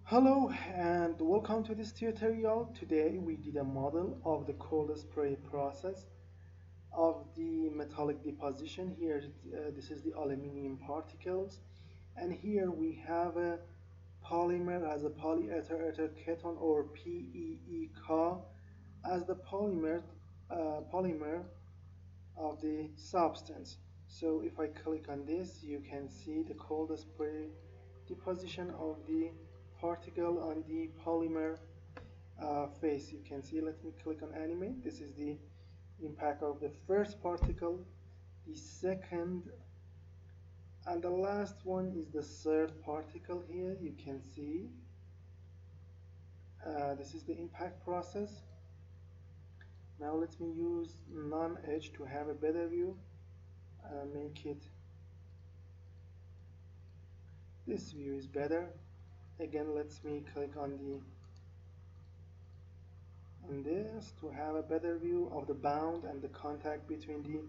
Hello and welcome to this tutorial. Today we did a model of the cold spray process of the metallic deposition. Here this is the aluminum particles, and here we have a polymer as a polyether ketone, or PEEK, as the polymer of the substance. So if I click on this, you can see the cold spray deposition of the particle on the polymer face. You can see, let me click on animate. This is the impact of the first particle, the second, and the last one is the third particle. Here you can see this is the impact process. Now let me use non-edge to have a better view. Make it, this view is better. Again, let me click on this to have a better view of the bound and the contact between the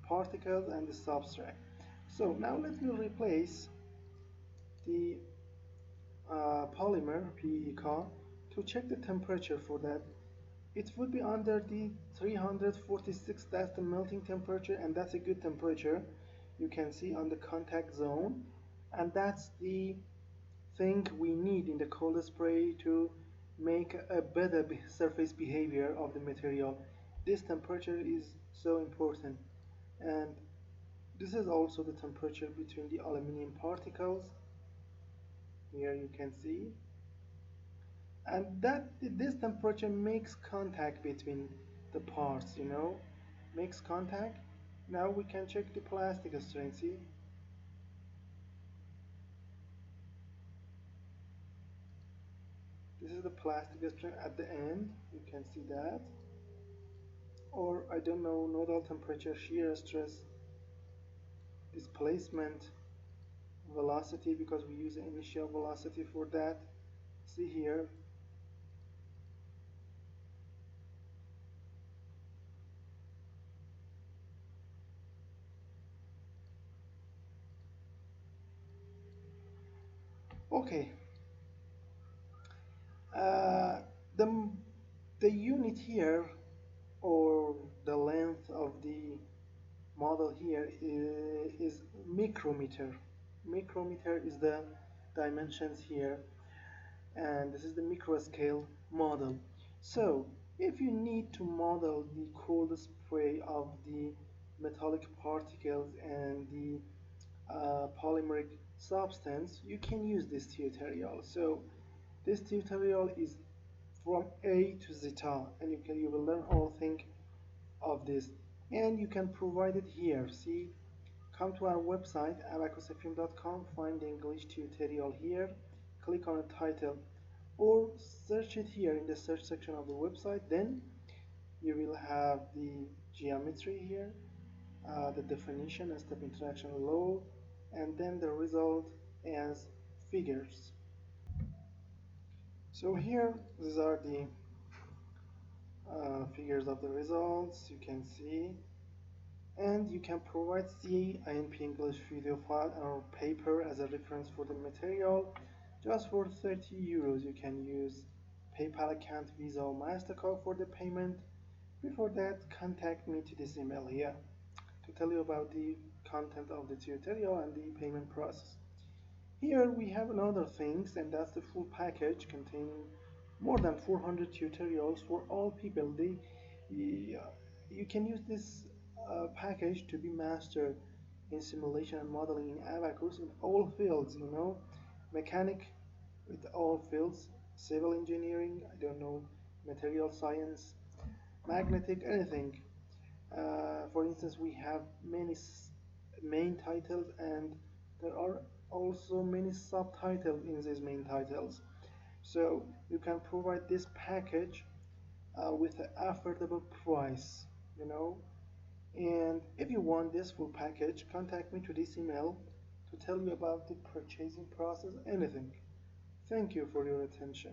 particles and the substrate. So now let me replace the polymer PEK to check the temperature. For that, it would be under the 346. That's the melting temperature, and that's a good temperature. You can see on the contact zone, and that's the thing we need in the cold spray to make a better surface behavior of the material. This temperature is so important, and this is also the temperature between the aluminum particles. Here you can see, and that this temperature makes contact between the parts, makes contact. Now we can check the plastic strength. See, this is the plastic strength at the end. You can see that. Or I don't know, nodal temperature, shear stress, displacement, velocity, because we use the initial velocity for that. See here. Okay. Uh, the the unit here, or the length of the model here, is micrometer. Micrometer is the dimensions here, and this is the micro scale model. So if you need to model the cold spray of the metallic particles and the polymeric substance, you can use this tutorial. So this tutorial is from A to Zeta, and you will learn all things of this, and you can provide it here. See, come to our website abaqusfm.com, find the English tutorial here, click on the title, or search it here in the search section of the website. Then you will have the geometry here, the definition and step interaction law, and then the result as figures. So here, these are the figures of the results. You can see, and you can provide CINP English video file or paper as a reference for the material. Just for 30 euros, you can use PayPal account, Visa, or MasterCard for the payment. Before that, contact me to this email here to tell you about the content of the tutorial and the payment process. Here we have another things, and that's the full package containing more than 400 tutorials for all people. You can use this package to be mastered in simulation and modeling in Abaqus in all fields, mechanic with all fields, civil engineering, I don't know, material science, magnetic, anything. For instance, we have many main titles, and there are also many subtitles in these main titles. So you can provide this package with an affordable price, and if you want this full package, contact me to this email to tell you about the purchasing process, anything. Thank you for your attention.